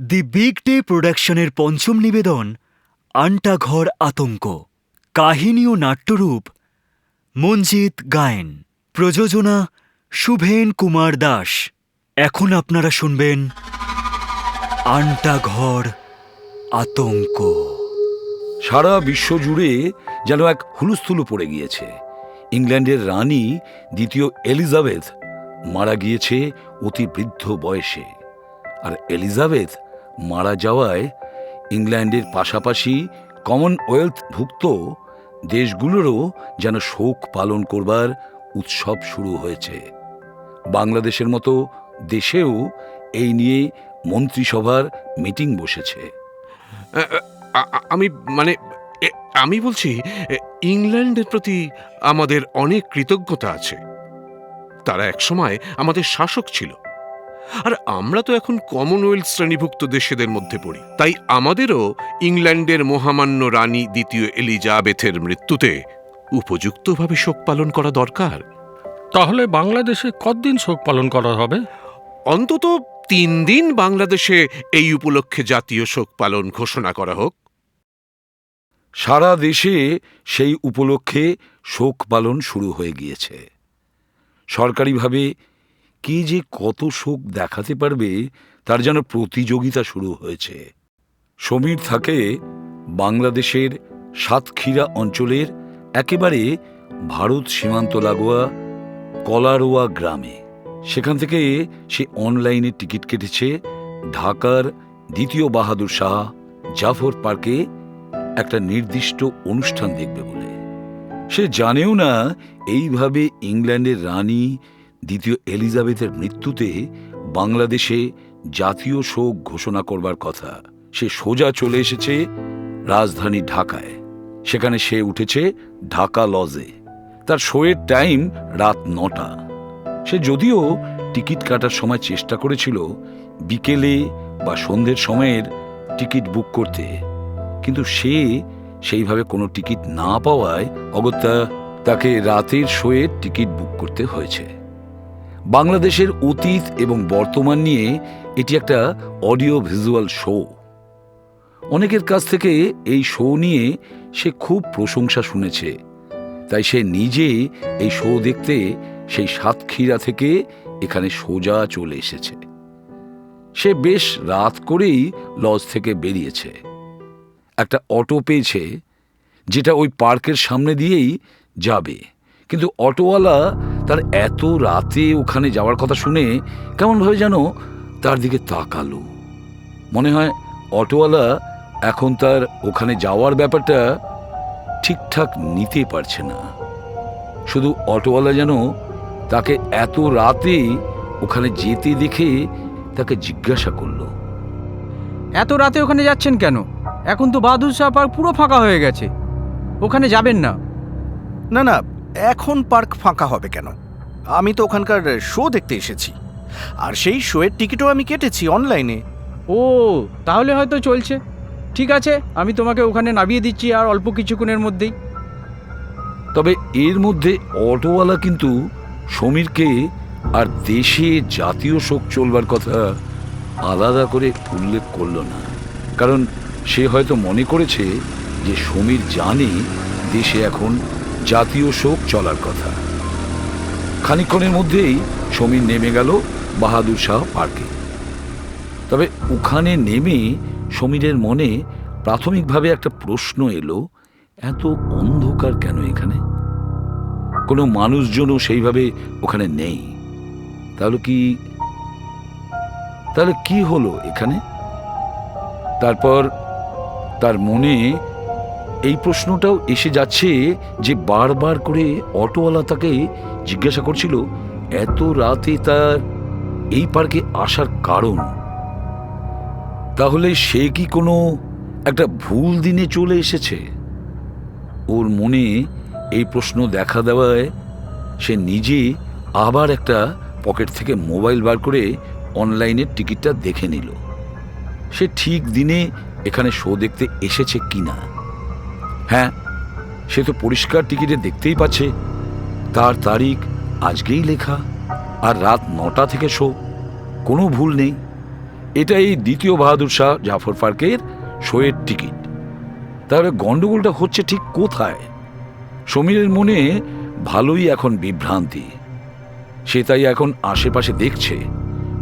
The big day প্রোডাকশনের পঞ্চম নিবেদন আন্টাঘর আতঙ্ক। কাহিনী ও নাট্যরূপ মঞ্জিত গায়েন। প্রযোজনা শুভেন কুমার দাস। এখন আপনারা শুনবেন আন্টাঘর আতঙ্ক। সারা বিশ্ব জুড়ে যেন এক হুলস্থুলু পড়ে গিয়েছে। ইংল্যান্ডের রানী দ্বিতীয় এলিজাবেথ মারা গিয়েছে অতি বৃদ্ধ বয়সে। আর এলিজাবেথ মারা যাওয়ায় ইংল্যান্ডের পাশাপাশি কমনওয়েলথভুক্ত দেশগুলোরও যেন শোক পালন করবার উৎসব শুরু হয়েছে। বাংলাদেশের মতো দেশেও এই নিয়ে মন্ত্রিসভার মিটিং বসেছে। আমি বলছি, ইংল্যান্ডের প্রতি আমাদের অনেক কৃতজ্ঞতা আছে। তারা একসময় আমাদের শাসক ছিল, আর আমরা তো এখন কমনওয়েলথ শ্রেণীভুক্ত দেশেদের মধ্যে পড়ি। তাই আমাদেরও ইংল্যান্ডের মহামান্য রানী দ্বিতীয় এলিজাবেথের মৃত্যুতে উপযুক্তভাবে শোক পালন করা দরকার। তাহলে বাংলাদেশে কতদিন শোক পালন করা হবে? অন্তত 3 দিন বাংলাদেশে এই উপলক্ষে জাতীয় শোক পালন ঘোষণা করা হোক। সারা দেশে সেই উপলক্ষে শোক পালন শুরু হয়ে গিয়েছে। সরকারিভাবে কে যে কত শোক দেখাতে পারবে তার যেন প্রতিযোগিতা শুরু হয়েছে। সমীর থাকে বাংলাদেশের সাতক্ষীরা অঞ্চলের একেবারে ভারত সীমান্ত লাগোয়া কলারোয়া গ্রামে। সেখান থেকে সে অনলাইনে টিকিট কেটেছে ঢাকার দ্বিতীয় বাহাদুর শাহ জাফর পার্কে একটা নির্দিষ্ট অনুষ্ঠান দেখবে বলে। সে জানেও না এইভাবে ইংল্যান্ডের রানী দ্বিতীয় এলিজাবেথের মৃত্যুতে বাংলাদেশে জাতীয় শোক ঘোষণা করবার কথা। সে সোজা চলে এসেছে রাজধানী ঢাকায়। সেখানে সে উঠেছে ঢাকা লজে। তার শোয়ের টাইম রাত 9টা। সে যদিও টিকিট কাটার সময় চেষ্টা করেছিল বিকেলে বা সন্ধ্যের সময়ের টিকিট বুক করতে, কিন্তু সে সেইভাবে কোনো টিকিট না পাওয়ায় অগত্যা তাকে রাতের শোয়ের টিকিট বুক করতে হয়েছে। বাংলাদেশের অতীত এবং বর্তমান নিয়ে এটি একটা অডিও ভিজুয়াল শো। অনেকের কাছ থেকে এই শো নিয়ে সে খুব প্রশংসা শুনেছে। তাই সে নিজে এই শো দেখতে সেই সাতক্ষীরা থেকে এখানে সোজা চলে এসেছে। সে বেশ রাত করেই লজ থেকে বেরিয়েছে। একটা অটো পেয়েছে যেটা ওই পার্কের সামনে দিয়েই যাবে, কিন্তু অটোওয়ালা তার এত রাতে ওখানে যাওয়ার কথা শুনে কেমনভাবে যেন তার দিকে তাকালো। মনে হয় অটোওয়ালা এখন তার ওখানে যাওয়ার ব্যাপারটা ঠিকঠাক নিতে পারছে না। শুধু অটোওয়ালা যেন তাকে এত রাতে ওখানে যেতে দেখে তাকে জিজ্ঞাসা করলো, এত রাতে ওখানে যাচ্ছেন কেন? এখন তো বাহাদুর শাহ পার্ক পুরো ফাঁকা হয়ে গেছে, ওখানে যাবেন না? না না, এখন পার্ক ফাঁকা হবে কেন? আমি তো ওখানকার শো দেখতে এসেছি, আর সেই শোয়ের টিকিটও আমি কেটেছি অনলাইনে। ও, তাহলে হয়তো চলছে। ঠিক আছে, আমি তোমাকে ওখানে নামিয়ে দিচ্ছি আর অল্প কিছুক্ষণের মধ্যেই। তবে এর মধ্যে অটোওয়ালা কিন্তু সমীরকে আর দেশে জাতীয় শোক চলবার কথা আলাদা করে উল্লেখ করল না, কারণ সে হয়তো মনে করেছে যে সমীর জানে দেশে এখন জাতীয় শোক চলার কথা। খানিকক্ষণের মধ্যেই সমীর নেমে গেল বাহাদুর শাহ পার্কে। তবে ওখানে নেমে সমীরের মনে প্রাথমিকভাবে একটা প্রশ্ন এলো, এত অন্ধকার কেন এখানে? কোনো মানুষজনও সেইভাবে ওখানে নেই। তাহলে কি হলো এখানে? তারপর তার মনে এই প্রশ্নটাও এসে যাচ্ছে যে বারবার করে অটোওয়ালা তাকে জিজ্ঞাসা করছিল এত রাতে তার এই পার্কে আসার কারণ। তাহলে সে কি কোনো একটা ভুল দিনে চলে এসেছে? ওর মনে এই প্রশ্ন দেখা দেওয়ায় সে নিজে আবার একটা পকেট থেকে মোবাইল বার করে অনলাইনের টিকিটটা দেখে নিল সে ঠিক দিনে এখানে শো দেখতে এসেছে কিনা। হ্যাঁ, সে তো পরিষ্কার টিকিটে দেখতেই পাচ্ছে তার তারিখ আজকেই লেখা, আর রাত 9টা থেকে শো। কোনো ভুল নেই। এটাই দ্বিতীয় বাহাদুর শাহ জাফর পার্কের শোয়ের টিকিট। তাহলে গন্ডগোলটা হচ্ছে ঠিক কোথায়? সমীরের মনে ভালোই এখন বিভ্রান্তি। সে তাই এখন আশেপাশে দেখছে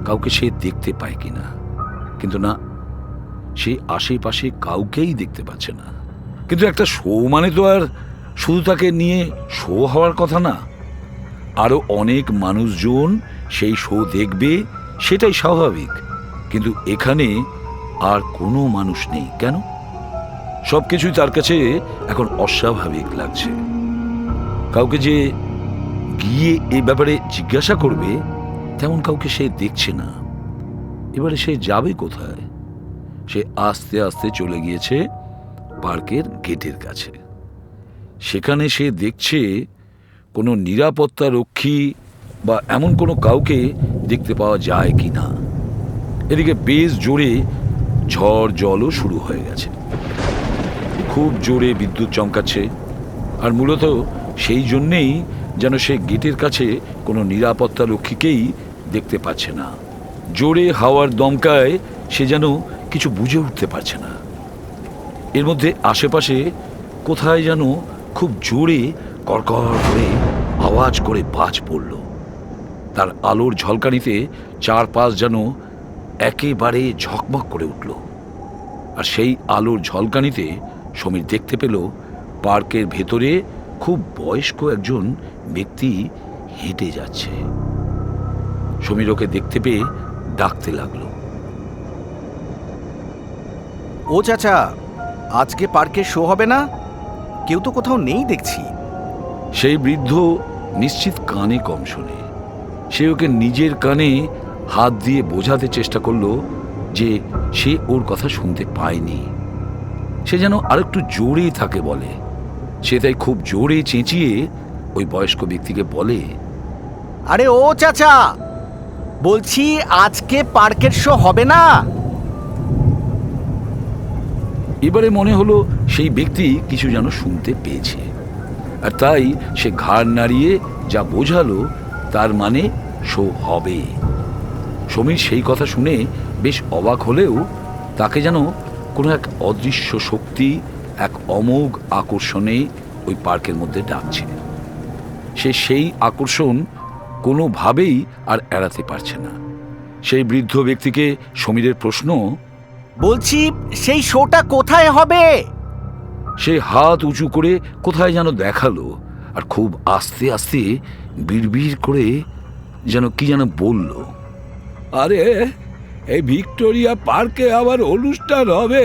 কাউকে সে দেখতে পায় কিনা, কিন্তু না, সে আশেপাশে কাউকেই দেখতে পাচ্ছে না। কিন্তু একটা শো মানে তো আর শুধু তাকে নিয়ে শো হওয়ার কথা না, আরো অনেক মানুষজন সেই শো দেখবে, সেটাই স্বাভাবিক। কিন্তু এখানে আর কোনো মানুষ নেই কেন? সবকিছুই তার কাছে এখন অস্বাভাবিক লাগছে। কাউকে যে গিয়ে এ ব্যাপারে জিজ্ঞাসা করবে তেমন কাউকে সে দেখছে না। এবারে সে যাবে কোথায়? সে আস্তে আস্তে চলে গিয়েছে পার্কের গেটের কাছে। সেখানে সে দেখছে কোনো নিরাপত্তা রক্ষী বা এমন কোনো কাউকে দেখতে পাওয়া যায় কি না। এদিকে বেশ জোরে ঝড় জলও শুরু হয়ে গেছে, খুব জোরে বিদ্যুৎ চমকাচ্ছে। আর মূলত সেই জন্যেই যেন সে গেটের কাছে কোনো নিরাপত্তা রক্ষীকেই দেখতে পাচ্ছে না। জোরে হাওয়ার দমকায় সে যেন কিছু বুঝে উঠতে পারছে না। এর মধ্যে আশেপাশে কোথায় যেন খুব জোরে কড়কড় করে আওয়াজ করে বাজ পড়ল। তার আলোর ঝলকানিতে চারপাশ যেন একেবারে ঝকমক করে উঠল। আর সেই আলোর ঝলকানিতে সমীর দেখতে পেল পার্কের ভেতরে খুব বয়স্ক একজন ব্যক্তি হেঁটে যাচ্ছে। সমীর ওকে দেখতে পেয়ে ডাকতে লাগলো, ও চাচা, আজকে পার্কে শো হবে না? কেউ তো কোথাও নেই দেখছি। সেই বৃদ্ধ নিশ্চিত কানে কম শোনে। সে ওকে নিজের কানে হাত দিয়ে বোঝাতে চেষ্টা করলো যে সে ওর কথা শুনতে পায়নি। সে যেন আরেকটু জোরে থাকে বলে। সে তাই খুব জোরে চেঁচিয়ে ওই বয়স্ক ব্যক্তিকে বলে, আরে ও চাচা, বলছি আজকে পার্কের শো হবে না? এবারে মনে হলো সেই ব্যক্তি কিছু যেন শুনতে পেয়েছে, আর তাই সে ঘাড় নাড়িয়ে যা বোঝালো তার মানে শো হবে। সমীর সেই কথা শুনে বেশ অবাক হলেও তাকে যেন কোনো এক অদৃশ্য শক্তি এক অমোঘ আকর্ষণে ওই পার্কের মধ্যে ডাকছে। সে সেই আকর্ষণ কোনোভাবেই আর এড়াতে পারছে না। সেই বৃদ্ধ ব্যক্তিকে সমীরের প্রশ্ন, বলছি সেই শোটা কোথায় হবে? সে হাত উঁচু করে কোথায় যেন দেখালো, আর খুব আস্তে আস্তে বিড়বিড় করে যেন কি যেন বলল, আরে এই ভিক্টোরিয়া পার্কে আবার অনুষ্ঠান হবে,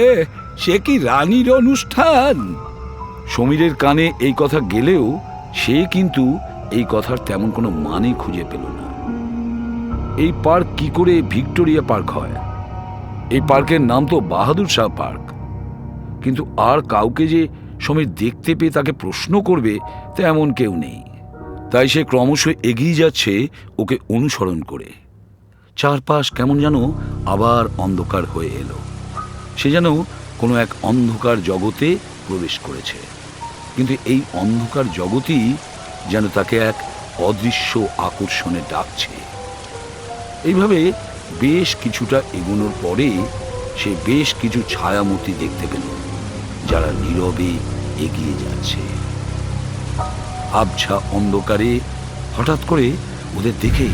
সে কি রানীর অনুষ্ঠান? সমীরের কানে এই কথা গেলেও সে কিন্তু এই কথার তেমন কোনো মানে খুঁজে পেল না। এই পার্ক কি করে ভিক্টোরিয়া পার্ক হয়? এই পার্কের নাম তো বাহাদুর শাহ পার্ক। কিন্তু আর কাউকে যে সমীর দেখতে পেয়ে তাকে প্রশ্ন করবে তেমন কেউ নেই। তাই সে ক্রমশ এগিয়ে যাচ্ছে ওকে অনুসরণ করে। চারপাশ কেমন যেন আবার অন্ধকার হয়ে এলো। সে যেন কোনো এক অন্ধকার জগতে প্রবেশ করেছে, কিন্তু এই অন্ধকার জগতই যেন তাকে এক অদৃশ্য আকর্ষণে ডাকছে। এইভাবে বেশ কিছুটা এগোনোর পরে সে বেশ কিছু ছায়ামূর্তি দেখতে পেল, যারা নীরবে এগিয়ে যাচ্ছে। আবছা অন্ধকারে হঠাৎ করে ওদের দেখে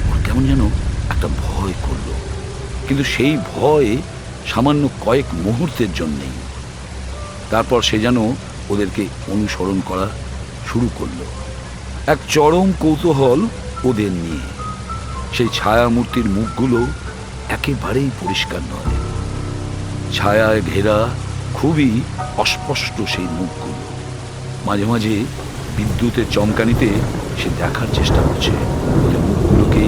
ওর কেমন যেন একটা ভয় করলো, কিন্তু সেই ভয় সামান্য কয়েক মুহূর্তের জন্যেই। তারপর সে যেন ওদেরকে অনুসরণ করা শুরু করলো, এক চরম কৌতূহল ওদের নিয়ে। সেই ছায়ামূর্তির মুখগুলো একেবারেই পরিষ্কার নয়, ছায়ায় ঘেরা, খুবই অস্পষ্ট সেই মুখগুলো। মাঝে মাঝে বিদ্যুতের চমকানিতে সে দেখার চেষ্টা করছে ওদের মুখগুলোকে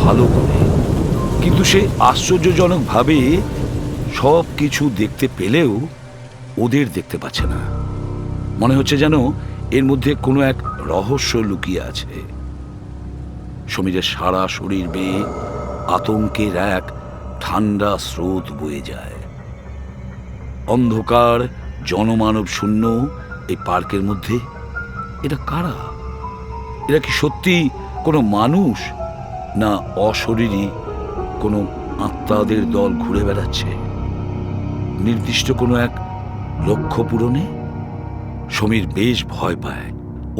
ভালো করে, কিন্তু সে আশ্চর্যজনকভাবে সব কিছু দেখতে পেলেও ওদের দেখতে পাচ্ছে না। মনে হচ্ছে যেন এর মধ্যে কোনো এক রহস্য লুকিয়ে আছে। সমীরের সারা শরীর বেয়ে আতঙ্কের এক ঠান্ডা স্রোত বয়ে যায়। অন্ধকার জনমানব শূন্য এই পার্কের মধ্যে এটা কারা? এরা কি সত্যি কোনো মানুষ, না অশরীরী কোনো আত্মাদের দল ঘুরে বেড়াচ্ছে নির্দিষ্ট কোনো এক লক্ষ্য পূরণে। সমীর বেশ ভয় পায়,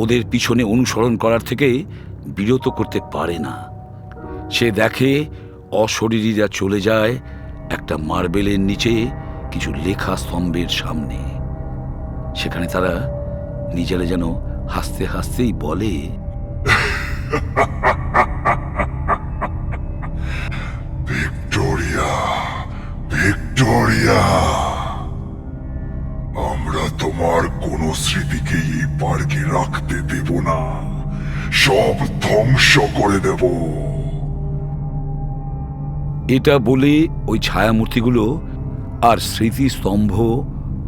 ওদের পিছনে অনুসরণ করার থেকে বিরত করতে পারে না। সে দেখে অশরীরীরা চলে যায় একটা মার্বেলের নিচে কিছু লেখা স্তম্ভের সামনে। সেখানে তারা নিজেরা যেন হাসতে হাসতেই বলে, ভিক্টোরিয়া, ভিক্টোরিয়া, আমরা তোমার কোনো স্মৃতিকেই এই পার্কে রাখতে দেব না, সব ধ্বংস করে দেব। এটা বলে ওই ছায়ামূর্তিগুলো আর স্মৃতিস্তম্ভ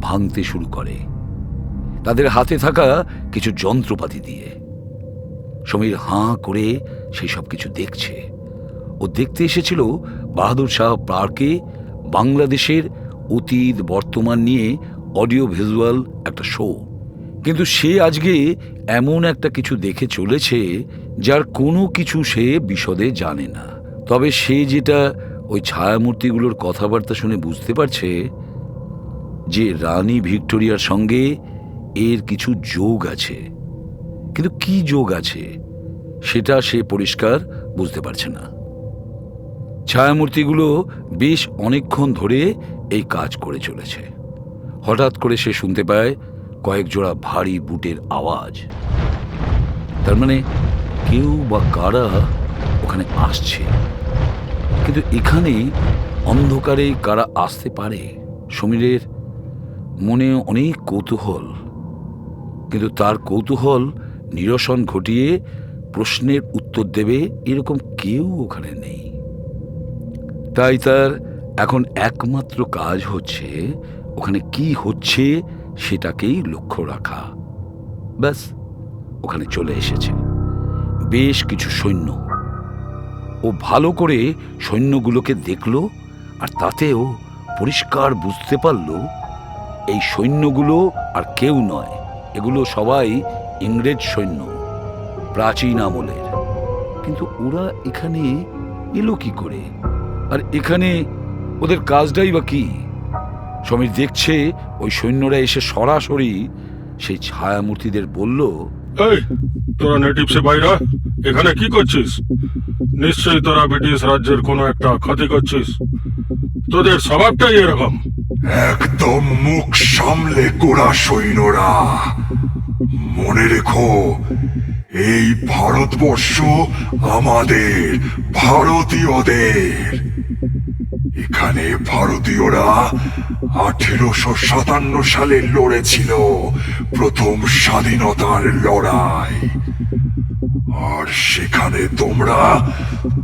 ভাঙতে শুরু করে, তাদের হাতে থাকা কিছু যন্ত্রপাতি দিয়ে। সমীর হাঁ করে সেই সব কিছু দেখছে। ও দেখতে এসেছিল বাহাদুর শাহ পার্কে বাংলাদেশের অতীত বর্তমান নিয়ে অডিও ভিজুয়াল একটা শো। কিন্তু সে আজকে এমন একটা কিছু দেখে চলেছে যার কোনো কিছু সে বিশদে জানে না। তবে সে যেটা ওই ছায়ামূর্তিগুলোর কথাবার্তা শুনে বুঝতে পারছে যে রানী ভিক্টোরিয়ার সঙ্গে এর কিছু যোগ আছে, কিন্তু কি যোগ আছে সেটা সে পরিষ্কার বুঝতে পারছে না। ছায়ামূর্তিগুলো বেশ অনেকক্ষণ ধরে এই কাজ করে চলেছে। হঠাৎ করে সে শুনতে পায় কয়েক জোড়া ভারী বুটের আওয়াজ। তার মানে কেউ বা কারা ওখানে আসছে। কিন্তু এখানে অন্ধকারে কারা আসতে পারে? সমীরের মনে অনেক কৌতূহল, কিন্তু তার কৌতূহল নিরসন ঘটিয়ে প্রশ্নের উত্তর দেবে এরকম কেউ ওখানে নেই। তাই তার এখন একমাত্র কাজ হচ্ছে ওখানে কি হচ্ছে সেটাকেই লক্ষ্য রাখা। ব্যাস, ওখানে চলে এসেছে বেশ কিছু সৈন্য। ও ভালো করে সৈন্যগুলোকে দেখল, আর তাতেও পরিষ্কার বুঝতে পারল এই সৈন্যগুলো আর কেউ নয়, এগুলো সবাই ইংরেজ সৈন্য, প্রাচীন আমলের। কিন্তু ওরা এখানে এলো কি করে, আর এখানে ওদের কাজটাই বা কি? সমীর দেখছে ওই সৈন্যরা এসে সরাসরি সেই ছায়ামূর্তিদের বলল, এই তোরা নেটিভ সিপাহীরা এখানে কি করছিস? নিশ্চয়ই তোরা ব্রিটিশ রাজ্যের কোনো একটা ক্ষতি করছিস। তোদের স্বভাবটাই এরকম। একদম মুখ সামলে গোড়া সৈন্যরা, মনে রেখো এই ভারতবর্ষ আমাদের, ভারতীয়দের। এখানে ভারতীয়রা 1857 সালে লড়েছিল প্রথম স্বাধীনতার লড়াই। আর সেখানে তোমরা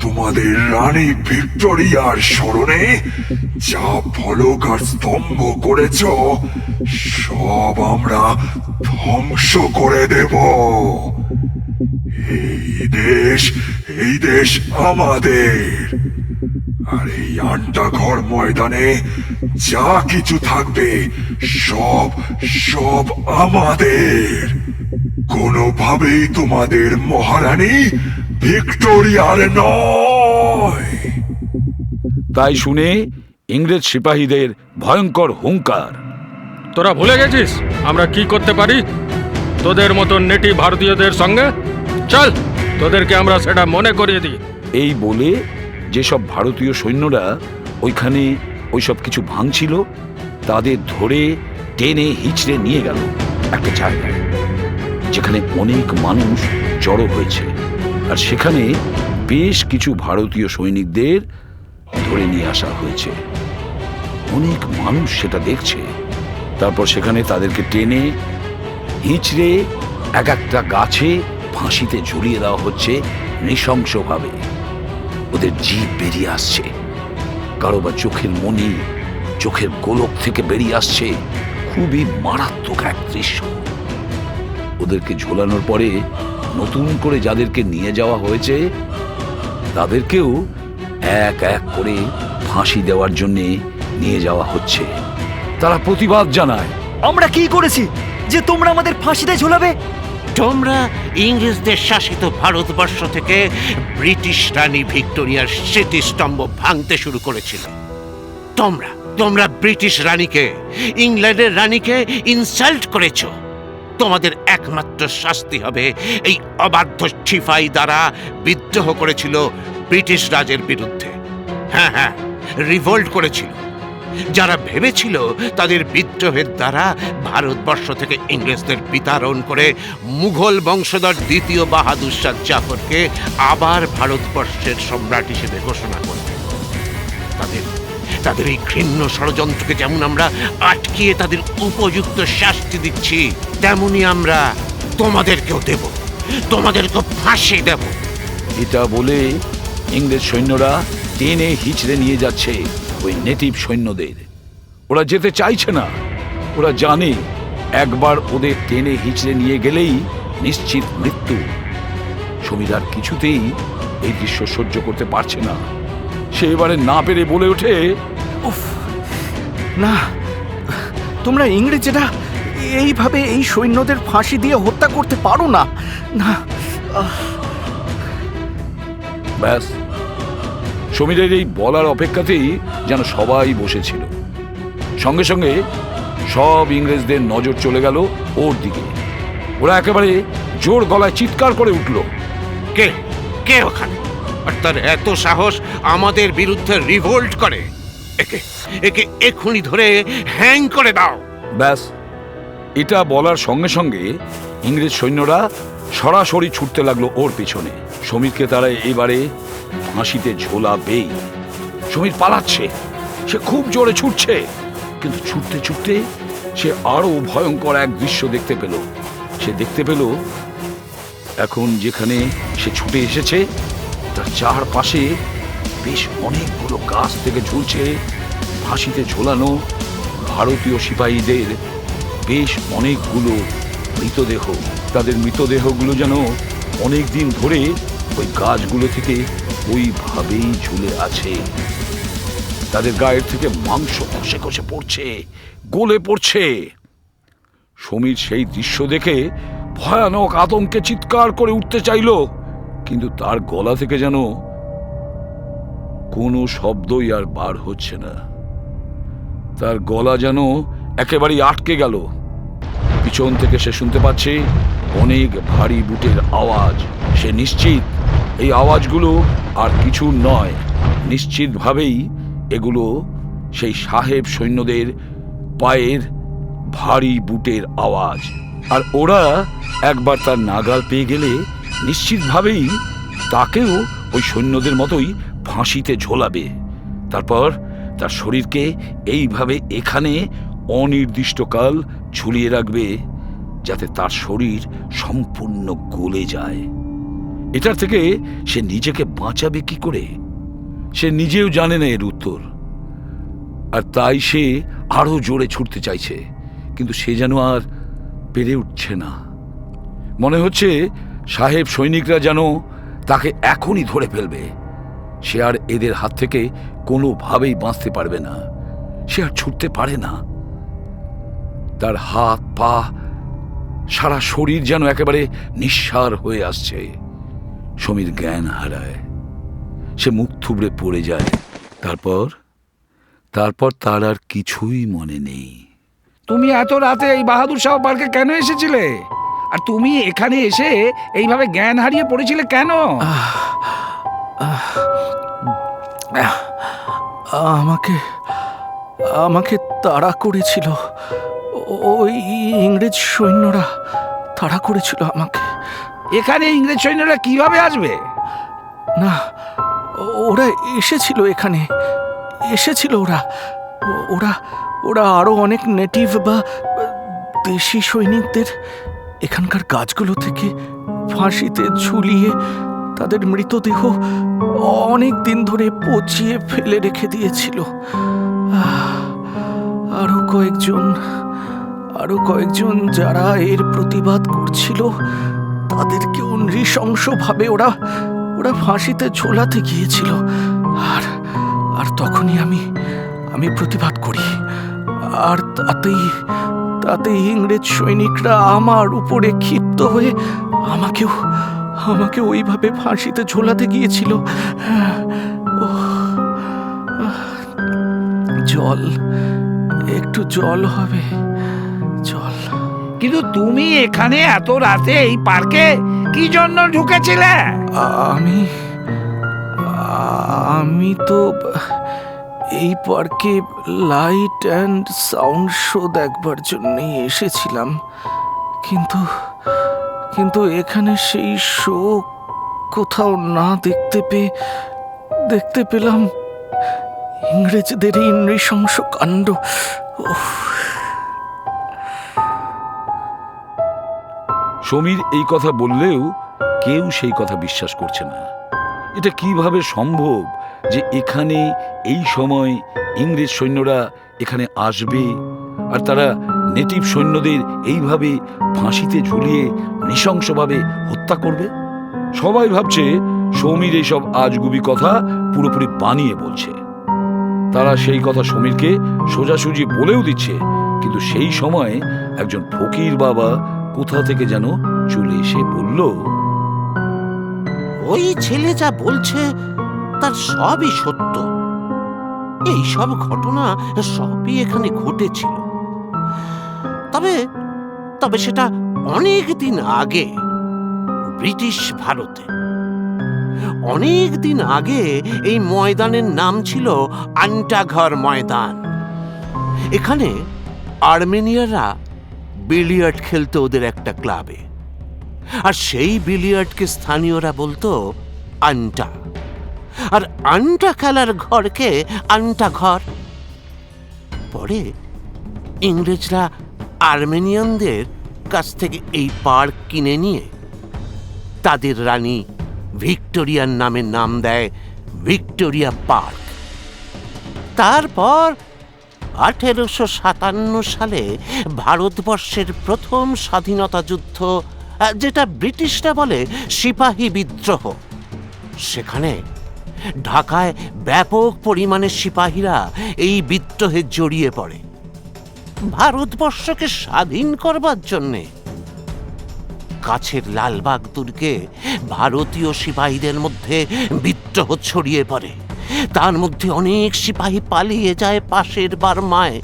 তোমাদের রানী ভিক্টোরিয়ার স্মরণে যা ফলক আর স্তম্ভ করেছ সব আমরা ধ্বংস করে দেব। এই দেশ আমাদের, আর এই আন্টাঘর ময়দানে যা কিছু থাকবে সব সব আমাদের। কোনোভাবেই তোমাদের মহারানী ভিক্টোরিয়ার নয়। তাই শুনে ইংরেজ সিপাহীদের ভয়ঙ্কর হুঙ্কার। তোরা ভুলে গেছিস আমরা কি করতে পারি তোদের মতো নেটিভ ভারতীয়দের সঙ্গে? চল, তোদেরকে আমরা সেটা মনে করিয়ে দিই। এই বলে যেসব ভারতীয় সৈন্যরা ওইখানে ওইসব কিছু ভাঙছিল তাদের ধরে টেনে হিচড়ে নিয়ে গেল একটা জায়গায় যেখানে অনেক মানুষ জড়ো হয়েছে। আর সেখানে বেশ কিছু ভারতীয় সৈনিকদের ধরে নিয়ে আসা হয়েছে। অনেক মানুষ সেটা দেখছে। তারপর সেখানে তাদেরকে টেনে হিচড়ে এক একটা গাছে ফাঁসিতে ঝুলিয়ে দেওয়া হচ্ছে নৃশংসভাবে। ওদের জিভ বেরিয়ে আসছে, কারো বা চোখের মনি, চোখের গোলক থেকে বেরিয়ে আসছে। খুবই মারাত্মক এক দৃশ্য। ওদেরকে ঝোলানোর পরে নতুন করে যাদেরকে নিয়ে যাওয়া হয়েছে তাদেরকেও এক এক করে ফাঁসি দেওয়ার জন্য নিয়ে যাওয়া হচ্ছে। তারা প্রতিবাদ জানায়, আমরা কি করেছি যে তোমরা আমাদের ফাঁসিতে ঝোলাবে? তোমরা ইংরেজদের শাসিত ভারতবর্ষ থেকে ব্রিটিশ রানী ভিক্টোরিয়ার স্মৃতিস্তম্ভ ভাঙতে শুরু করেছিল। তোমরা ব্রিটিশ রানীকে, ইংল্যান্ডের রানীকে ইনসাল্ট করেছো। তোমাদের একমাত্র শাস্তি হবে এই অবাধ্য সিপাহী দ্বারা বিদ্রোহ করেছিল ব্রিটিশ রাজের বিরুদ্ধে। হ্যাঁ, রিভোল্ট করেছিল। যারা ভেবেছিল তাদের বিদ্রোহের দ্বারা ভারতবর্ষ থেকে ইংরেজদের বিতাড়ন করে মুঘল বংশধর দ্বিতীয় বাহাদুর শাহ জাফরকে আবার ভারতবর্ষের সম্রাট হিসেবে ঘোষণা করবে, তাদের এই ঘৃণ্য ষড়যন্ত্রকে যেমন আমরা আটকিয়ে তাদের উপযুক্ত শাস্তি দিচ্ছি, তেমনি আমরা তোমাদেরকেও দেব, তোমাদেরকে ফাঁসি দেব। এটা বলে ইংরেজ সৈন্যরা টেনে হিচড়ে নিয়ে যাচ্ছে ওই নেটিভ সৈন্যদের। ওরা যেতে চাইছে না, ওরা জানে একবার ওদের টেনে হিচড়ে নিয়ে গেলেই নিশ্চিত মৃত্যু। সমীর আর কিছুতেই এই দৃশ্য সহ্য করতে পারছে না। সে এবারে না পেরে বলে ওঠে, উফ, না, তোমরা ইংরেজেরা এইভাবে এই সৈন্যদের ফাঁসি দিয়ে হত্যা করতে পারো না। না, ব্যাস, সমীরের এই বলার অপেক্ষাতেই যেন সবাই বসেছিল। সঙ্গে সঙ্গে সব ইংরেজদের নজর চলে গেল ওর দিকে। ওরা একেবারে জোর গলায় চিৎকার করে উঠল, কে ওখানে? আর তার এত সাহস আমাদের বিরুদ্ধে রিভোল্ট করে? একে এক্ষুনি ধরে হ্যাং করে দাও। ব্যাস, এটা বলার সঙ্গে সঙ্গে ইংরেজ সৈন্যরা সরাসরি ছুটতে লাগলো ওর পিছনে। সমীরকে তারা এবারে ফাঁসিতে ঝোলাবেই। সমীর পালাচ্ছে, সে খুব জোরে ছুটছে, কিন্তু ছুটতে ছুটতে সে আরো ভয়ঙ্কর এক দৃশ্য দেখতে পেল। সে দেখতে পেল এখন যেখানে সে ছুটে এসেছে তার চারপাশে বেশ অনেকগুলো গাছ থেকে ঝুলছে ফাঁসিতে ঝোলানো ভারতীয় সিপাহীদের বেশ অনেকগুলো মৃতদেহ। তাদের মৃতদেহগুলো যেন অনেক দিন ধরে ওই গাছগুলো থেকে ওইভাবেই ঝুলে আছে। তাদের গায়ের থেকে মাংস খসে খসে পড়ছে, গলে পড়ছে। সমীর সেই দৃশ্য দেখে ভয়ানক আতঙ্কে চিৎকার করে উঠতে চাইল, কিন্তু তার গলা থেকে যেন কোনো শব্দই আর বার হচ্ছে না। তার গলা যেন একেবারেই আটকে গেল। পিছন থেকে সে শুনতে পাচ্ছে অনেক ভারী বুটের আওয়াজ। সে নিশ্চিত এই আওয়াজগুলো আর কিছু নয়, নিশ্চিতভাবেই এগুলো সেই সাহেব সৈন্যদের পায়ের ভারী বুটের আওয়াজ। আর ওরা একবার তার নাগাল পেয়ে গেলে নিশ্চিতভাবেই তাকেও ওই সৈন্যদের মতোই ফাঁসিতে ঝোলাবে। তারপর তার শরীরকে এইভাবে এখানে অনির্দিষ্টকাল ঝুলিয়ে রাখবে, যাতে তার শরীর সম্পূর্ণ গলে যায়। এটার থেকে সে নিজেকে বাঁচাবে কি করে? সে নিজেও জানে না এর উত্তর। আর তাই সে আরো জোরে ছুটতে চাইছে, কিন্তু সে যেন আর পেরে উঠছে না। মনে হচ্ছে সাহেব সৈনিকরা যেন তাকে এখনই ধরে ফেলবে। সে আর এদের হাত থেকে কোনোভাবেই বাঁচতে পারবে না। সে আর ছুটতে পারে না। তার হাত পা সারা শরীর যেন একেবারে নিঃসার হয়ে আসছে। সমীর জ্ঞান হারায়, সে মুখ থুবড়ে পড়ে যায়। তারপর তার আর কিছুই মনে নেই। তুমি এত রাতে এই বাহাদুর শাহ পার্কে কেন এসেছিলে? আর তুমি এখানে এসে এইভাবে জ্ঞান হারিয়ে পড়েছিলে কেন? আমাকে তাড়া করেছিল ওই ইংরেজ সৈন্যরা, তাড়া করেছিল আমাকে। এখানে ইংরেজ সৈন্যরা কিভাবে আসবে? না, ওরা এসেছিল, এখানে এসেছিল। ওরা আরো অনেক নেটিভ বা দেশি সৈনিকদের এখানকার গাছগুলো থেকে ফাঁসিতে ঝুলিয়ে তাদের মৃতদেহ অনেক দিন ধরে পচিয়ে ফেলে রেখে দিয়েছিল। আরো কয়েকজন যারা এর প্রতিবাদ করছিল তাদেরকেও নৃশংসভাবে ওরা ফাঁসিতে ঝোলাতে গিয়েছিল। আর তখনই আমি প্রতিবাদ করি। আর তাতে ইংরেজ সৈনিকরা আমার উপরে ক্ষিপ্ত হয়ে আমাকে ওইভাবে ফাঁসিতে ঝোলাতে গিয়েছিল। জল, একটু জল হবে, জল। কিন্তু তুমি এখানে এত রাতে এই পার্কে কি জন্য ঢুকেছিলে? আমি তো এই পার্কে লাইট অ্যান্ড সাউন্ড শো দেখবার জন্যই এসেছিলাম, কিন্তু এখানে সেই শো কোথাও না দেখতে পেলাম ইংরেজদের এই নৃশংস কাণ্ড। সমীর এই কথা বললেও কেউ সেই কথা বিশ্বাস করছে না। এটা কিভাবে সম্ভব যে এখানে এই সময় ইংরেজ সৈন্যরা এখানে আসবে আর তারা নেটিভ সৈন্যদের এইভাবে ফাঁসিতে ঝুলিয়ে নৃশংসভাবে হত্যা করবে? সবাই ভাবছে সমীর এইসব আজগুবি কথা পুরোপুরি বানিয়ে বলছে। তারা সেই কথা সমীরকে সোজাসুজি বলেও দিচ্ছে, কিন্তু সেই সময় একজন ফকির বাবা কোথা থেকে যেন চলে এসে বলল, ওই ছেলে যা বলছে তার সবই সত্য। এই সব ঘটনা সবই এখানে ঘটেছিল, তবে সেটা অনেক দিন আগে ব্রিটিশ ভারতে। অনেক দিন আগে এই ময়দানের নাম ছিল আন্টাঘর ময়দান। এখানে আর্মেনিয়ারা বিলিয়ার্ড খেলতো ওদের একটা ক্লাবে, আর সেই বিলিয়ার্ডকে স্থানীয়রা বলতো আন্টা, আর আন্টা খেলার ঘরকে আন্টা ঘর। পরে ইংরেজরা আর্মেনিয়ানদের কাছ থেকে এই পার্ক কিনে নিয়ে তাদের রানী ভিক্টোরিয়ার নামে নাম দেয় ভিক্টোরিয়া পার্ক। তারপর 1857 সালে ভারতবর্ষের প্রথম স্বাধীনতা যুদ্ধ, যেটা ব্রিটিশরা বলে সিপাহী বিদ্রোহ, সেখানে ঢাকায় ব্যাপক পরিমাণে সিপাহীরা এই বিদ্রোহে জড়িয়ে পড়ে ভারতবর্ষকে স্বাধীন করবার জন্যে। কাছের লালবাগ দুর্গে ভারতীয় সিপাহীদের মধ্যে বিদ্রোহ ছড়িয়ে পড়ে। তার মধ্যে অনেক সিপাহী পালিয়ে যায় পাশের বার্মায়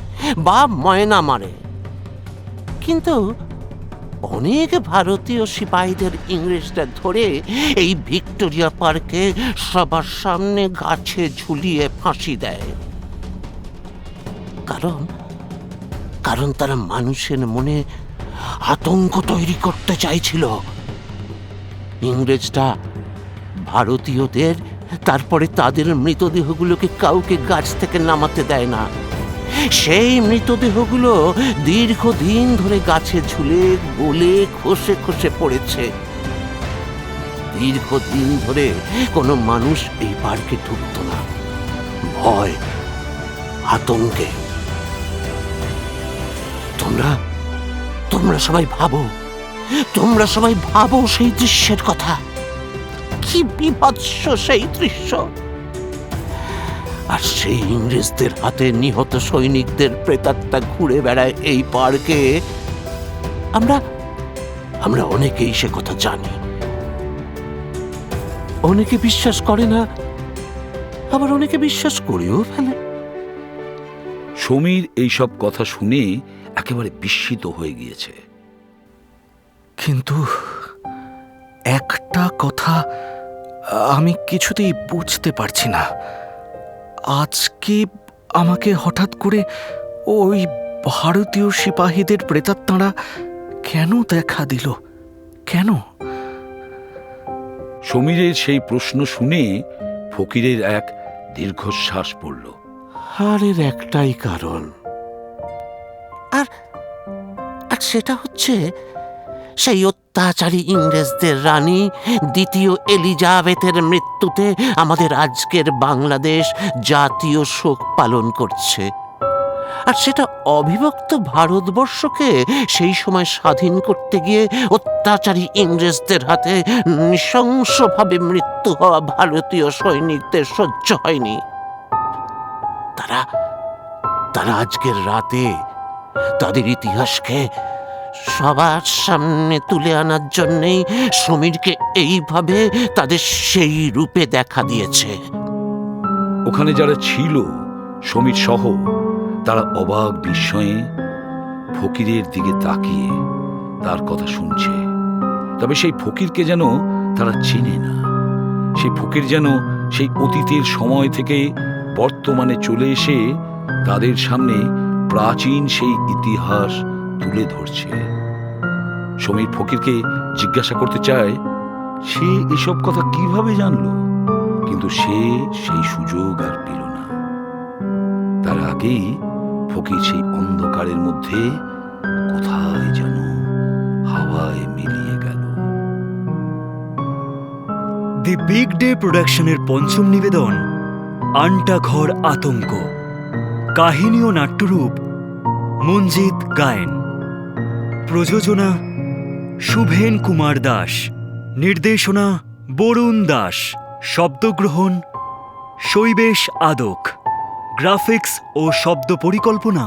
বা ময়নামারে, কিন্তু অনেক ভারতীয় সিপাহীদের ইংরেজরা ধরে এই ভিক্টোরিয়া পার্কে সবার সামনে গাছে ঝুলিয়ে ফাঁসি দেয়। কারণ তারা মানুষের মনে আতঙ্ক তৈরি করতে চাইছিল। ইংরেজরা ভারতীয়দের তারপরে তাদের মৃতদেহগুলোকে কাউকে গাছ থেকে নামাতে দেয় না। সেই মৃতদেহগুলো দীর্ঘদিন ধরে গাছে ঝুলে গলে খসে খসে পড়েছে। দীর্ঘদিন ধরে কোনো মানুষ এই পার্কে ঢুকত না, ভয় আতঙ্কে। তোমরা সবাই ভাবো সেই দৃশ্যের কথা। কি বিভৎস সেই দৃশ্য! আর সেই ইংরেজদের হাতে নিহত সৈনিকদের প্রেতাত্মা ঘুরে বেড়ায় এই পার্কে। আমরা অনেকেই সে কথা জানি। অনেকে বিশ্বাস করে না, আবার অনেকে বিশ্বাস করেও ফেলে। সমীর এইসব কথা শুনে একেবারে বিস্মিত হয়ে গিয়েছে। কিন্তু একটা কথা আমি কিছুতেই বুঝতে পারছি না। আজকে আমাকে হঠাৎ করে ওই ভারতীয় সিপাহীদের প্রেতাত্মারা কেন দেখা দিল? কেন? সমীরের সেই প্রশ্ন শুনে ফকিরের এক দীর্ঘশ্বাস পড়ল। হারের একটাই কারণ, আর সেটা হচ্ছে সেই অত্যাচারী ইংরেজদের রানী দ্বিতীয় এলিজাবেথের মৃত্যুতে আমাদের আজকের বাংলাদেশ জাতীয় শোক পালন করছে। আর সেটা অবিভক্ত ভারতবর্ষকে সেই সময় স্বাধীন করতে গিয়ে অত্যাচারী ইংরেজদের হাতে নৃশংসভাবে মৃত্যু হওয়া ভারতীয় সৈনিকদের সহ্য হয়নি। তারা আজকের রাতে তাদের ইতিহাসকে সবার সামনে তুলে আনার জন্যেই সমীরকে এইভাবে তাদের সেই রূপে দেখা দিয়েছে। ওখানে যারা ছিল সমীর সহ, তারা অবাক বিস্ময়ে ফকিরের দিকে তাকিয়ে তার কথা শুনছে। তবে সেই ফকিরকে যেন তারা চেনে না। সেই ফকির যেন সেই অতীতের সময় থেকে বর্তমানে চলে এসে তাদের সামনে প্রাচীন সেই ইতিহাস তুলে ধরছে। সমীর ফকিরকে জিজ্ঞাসা করতে চায় সে এসব কথা কিভাবে জানলো, কিন্তু সে সেই সুযোগ আর পেল না। তার আগেই ফকির সেই অন্ধকারের মধ্যে কোথায় যেন হাওয়ায় মিলিয়ে গেল। দি বিগ ডে প্রোডাকশনের পঞ্চম নিবেদন আন্টাঘর আতঙ্ক। কাহিনী ও নাট্যরূপ মঞ্জিত গায়েন। প্রযোজনা শুভেন কুমার দাস। নির্দেশনা বরুণ দাস। শব্দগ্রহণ শৈবেশ আদক। গ্রাফিক্স ও শব্দ পরিকল্পনা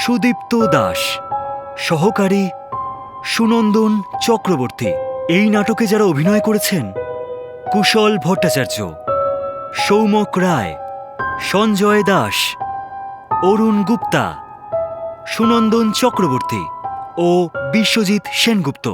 সুদীপ্ত দাস। সহকারী সুনন্দন চক্রবর্তী। এই নাটকে যারা অভিনয় করেছেন: কুশল ভট্টাচার্য, সৌমক রায়, সঞ্জয় দাস, অরুণ গুপ্তা, সুনন্দন চক্রবর্তী ও বিশ্বজিৎ সেনগুপ্ত।